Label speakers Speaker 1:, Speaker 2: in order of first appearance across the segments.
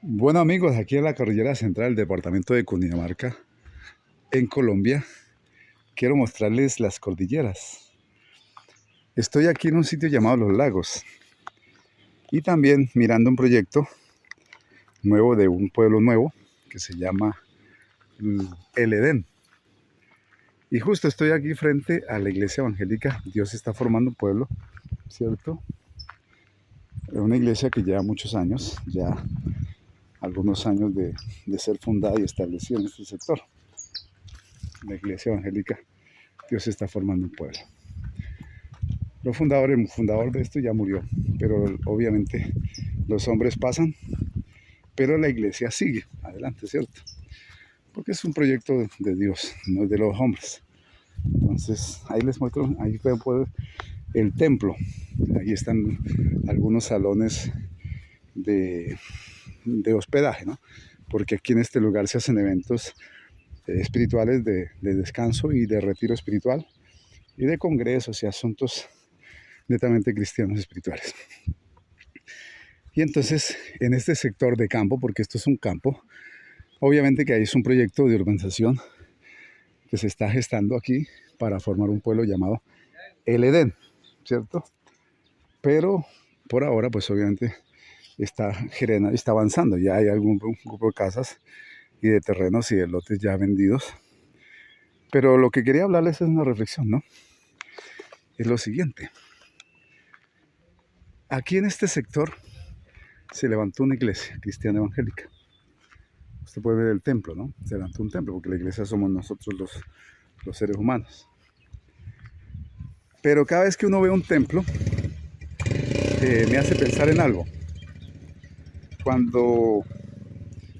Speaker 1: Bueno amigos, aquí en la cordillera central del departamento de Cundinamarca, en Colombia, quiero mostrarles las cordilleras. Estoy aquí en un sitio llamado Los Lagos y también mirando un proyecto nuevo de un pueblo nuevo que se llama El Edén. Y justo estoy aquí frente a la iglesia evangélica. Dios está formando un pueblo, ¿cierto? Una iglesia que lleva muchos años, ya algunos años de ser fundada y establecida en este sector. La iglesia evangélica, Dios está formando un pueblo. El fundador de esto ya murió, pero obviamente los hombres pasan, pero la iglesia sigue adelante, ¿cierto? Porque es un proyecto de Dios, no es de los hombres. Entonces, ahí les muestro, ahí pueden ver el templo. Ahí están algunos salones de, de hospedaje, ¿no? Porque aquí en este lugar se hacen eventos espirituales de descanso y de retiro espiritual y de congresos y asuntos netamente cristianos espirituales. Y entonces, en este sector de campo, porque esto es un campo, obviamente que ahí es un proyecto de urbanización que se está gestando aquí para formar un pueblo llamado El Edén, ¿cierto? Pero por ahora, pues obviamente está avanzando. Ya hay algún grupo de casas y de terrenos y de lotes ya vendidos. Pero lo que quería hablarles es una reflexión, ¿no? Es lo siguiente. Aquí en este sector se levantó una iglesia cristiana evangélica. Usted puede ver el templo, ¿no? Se levantó un templo, porque la iglesia somos nosotros los seres humanos. Pero cada vez que uno ve un templo, me hace pensar en algo. Cuando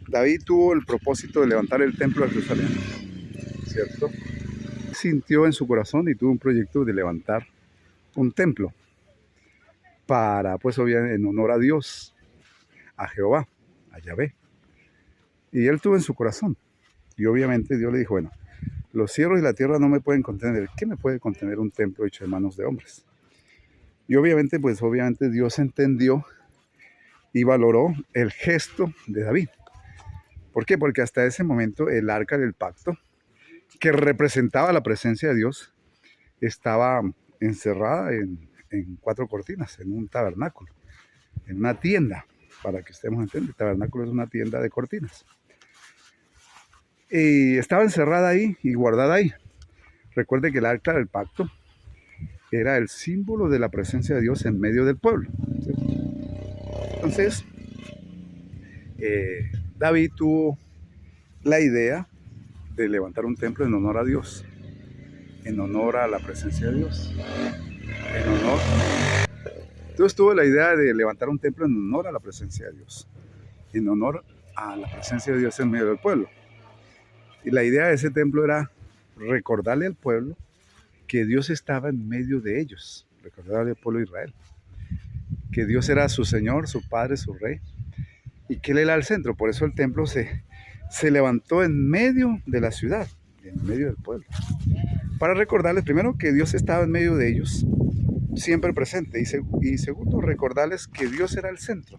Speaker 1: David tuvo el propósito de levantar el templo de Jerusalén, ¿cierto? Sintió en su corazón y tuvo un proyecto de levantar un templo para, pues obviamente, en honor a Dios, a Jehová, a Yahvé. Y él tuvo en su corazón. Y obviamente Dios le dijo, bueno, los cielos y la tierra no me pueden contener. ¿Qué me puede contener un templo hecho de manos de hombres? Y obviamente, pues obviamente Dios entendió y valoró el gesto de David. ¿Por qué? Porque hasta ese momento el arca del pacto, que representaba la presencia de Dios, estaba encerrada en cuatro cortinas, en un tabernáculo, en una tienda, para que estemos entendiendo. El tabernáculo es una tienda de cortinas. Y estaba encerrada ahí y guardada ahí. Recuerde que el arca del pacto era el símbolo de la presencia de Dios en medio del pueblo, ¿cierto? Entonces, David tuvo la idea de levantar un templo en honor a Dios, en honor a la presencia de Dios, en honor. Entonces tuvo la idea de levantar un templo en honor a la presencia de Dios, en honor a la presencia de Dios en medio del pueblo. Y la idea de ese templo era recordarle al pueblo que Dios estaba en medio de ellos, recordarle al pueblo de Israel, que Dios era su Señor, su Padre, su Rey, y que Él era el centro. Por eso el templo se levantó en medio de la ciudad, en medio del pueblo, para recordarles primero que Dios estaba en medio de ellos, siempre presente, y segundo, recordarles que Dios era el centro,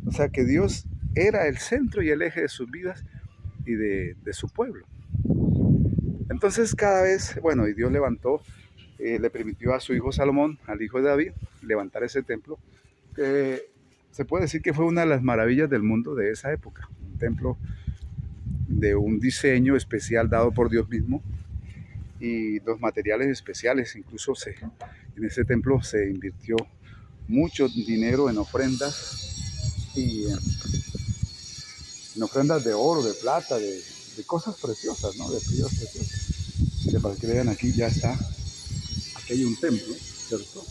Speaker 1: o sea, que Dios era el centro y el eje de sus vidas y de su pueblo. Entonces cada vez, bueno, y Dios levantó, le permitió a su hijo Salomón, al hijo de David, levantar ese templo, que se puede decir que fue una de las maravillas del mundo de esa época, un templo de un diseño especial dado por Dios mismo, y los materiales especiales, incluso en ese templo se invirtió mucho dinero en ofrendas y en ofrendas de oro, de plata, de cosas preciosas, ¿no? De piedras preciosas. Que para que vean, aquí ya está, aquí hay un templo, ¿cierto?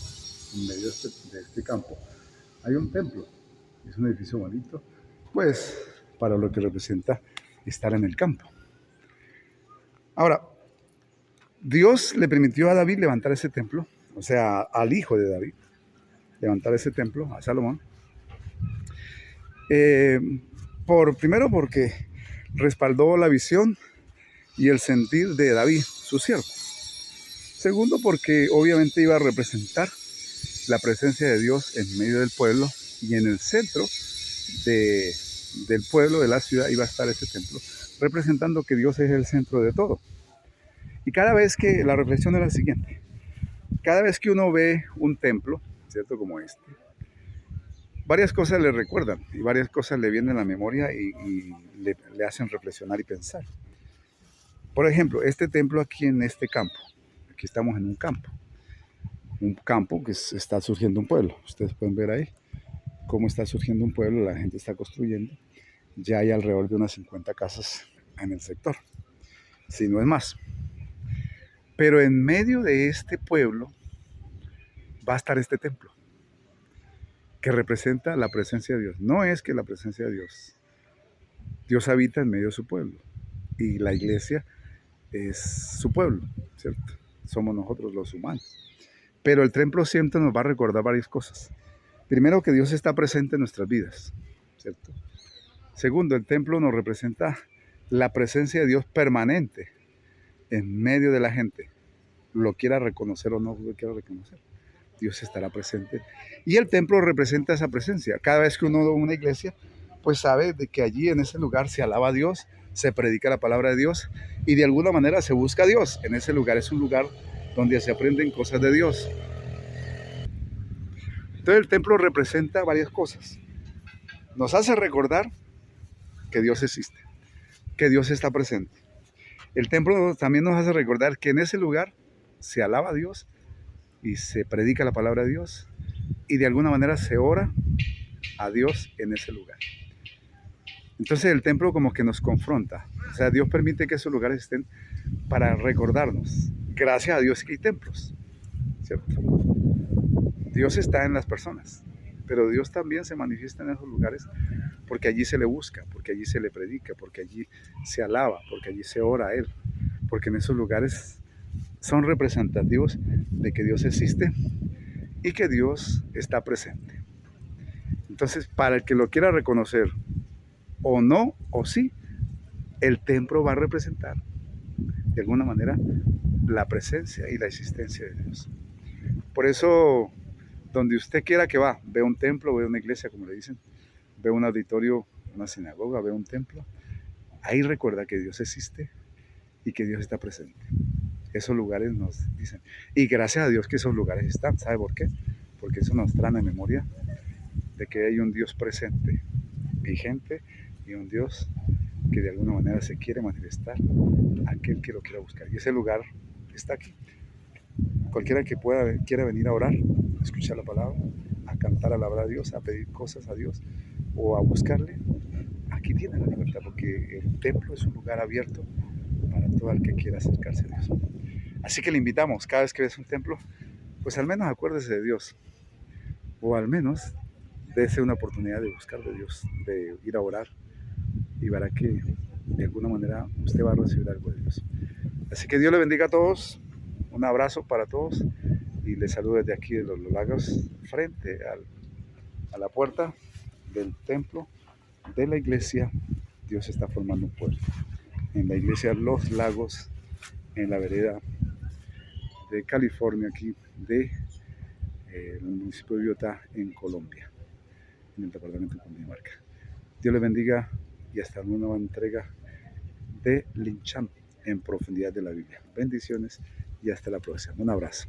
Speaker 1: En medio de este campo hay un templo, es un edificio bonito, pues para lo que representa estar en el campo. Ahora, Dios le permitió a David levantar ese templo, o sea, al hijo de David, levantar ese templo, a Salomón, eh, primero porque respaldó la visión y el sentir de David, su siervo. Segundo, porque obviamente iba a representar la presencia de Dios en medio del pueblo y en el centro de, del pueblo, de la ciudad, iba a estar ese templo, representando que Dios es el centro de todo. Y cada vez que, la reflexión era la siguiente, cada vez que uno ve un templo, ¿cierto? Como este, varias cosas le recuerdan y varias cosas le vienen a la memoria y le hacen reflexionar y pensar. Por ejemplo, este templo aquí en este campo, aquí estamos en un campo que está surgiendo un pueblo. Ustedes pueden ver ahí cómo está surgiendo un pueblo, la gente está construyendo. Ya hay alrededor de unas 50 casas en el sector, si no es más. Pero en medio de este pueblo va a estar este templo, que representa la presencia de Dios. No es que la presencia de Dios habita en medio de su pueblo, y la iglesia es su pueblo, ¿cierto? Somos nosotros los humanos. Pero el templo siempre nos va a recordar varias cosas. Primero, que Dios está presente en nuestras vidas, ¿cierto? Segundo, el templo nos representa la presencia de Dios permanente en medio de la gente. Lo quiera reconocer o no lo quiera reconocer, Dios estará presente. Y el templo representa esa presencia. Cada vez que uno va a una iglesia, pues sabe de que allí en ese lugar se alaba a Dios, se predica la palabra de Dios y de alguna manera se busca a Dios. En ese lugar es un lugar donde se aprenden cosas de Dios. Entonces el templo representa varias cosas. Nos hace recordar que Dios existe, que Dios está presente. El templo también nos hace recordar que en ese lugar se alaba a Dios y se predica la palabra de Dios y de alguna manera se ora a Dios en ese lugar. Entonces el templo como que nos confronta. O sea, Dios permite que esos lugares estén para recordarnos. Gracias a Dios que hay templos, ¿cierto? Dios está en las personas, pero Dios también se manifiesta en esos lugares porque allí se le busca, porque allí se le predica, porque allí se alaba, porque allí se ora a Él, porque en esos lugares son representativos de que Dios existe y que Dios está presente. Entonces, para el que lo quiera reconocer, o no, o sí, el templo va a representar de alguna manera la presencia y la existencia de Dios. Por eso, donde usted quiera que va, ve un templo, ve una iglesia, como le dicen, ve un auditorio, una sinagoga, ve un templo, ahí recuerda que Dios existe y que Dios está presente. Esos lugares nos dicen, y gracias a Dios que esos lugares están. ¿Sabe por qué? Porque eso nos trae en memoria de que hay un Dios presente, vigente, y un Dios que de alguna manera se quiere manifestar a aquel que lo quiera buscar. Y ese lugar está aquí. Cualquiera que quiera venir a orar, a escuchar la palabra, a cantar, a alabar a Dios, a pedir cosas a Dios o a buscarle, aquí tiene la libertad, porque el templo es un lugar abierto para todo el que quiera acercarse a Dios. Así que le invitamos, cada vez que ves un templo, pues al menos acuérdese de Dios, o al menos dése una oportunidad de buscar de Dios, de ir a orar, y verá que de alguna manera usted va a recibir algo de Dios. Así que Dios le bendiga a todos, un abrazo para todos y les saludo desde aquí de los Lagos, frente a la puerta del templo de la iglesia. Dios está formando un pueblo. En la iglesia Los Lagos, en la vereda de California, aquí de el municipio de Utah, en Colombia, en el departamento de Cundinamarca. Dios les bendiga y hasta una nueva entrega de Lincham en profundidad de la Biblia. Bendiciones y hasta la próxima. Un abrazo.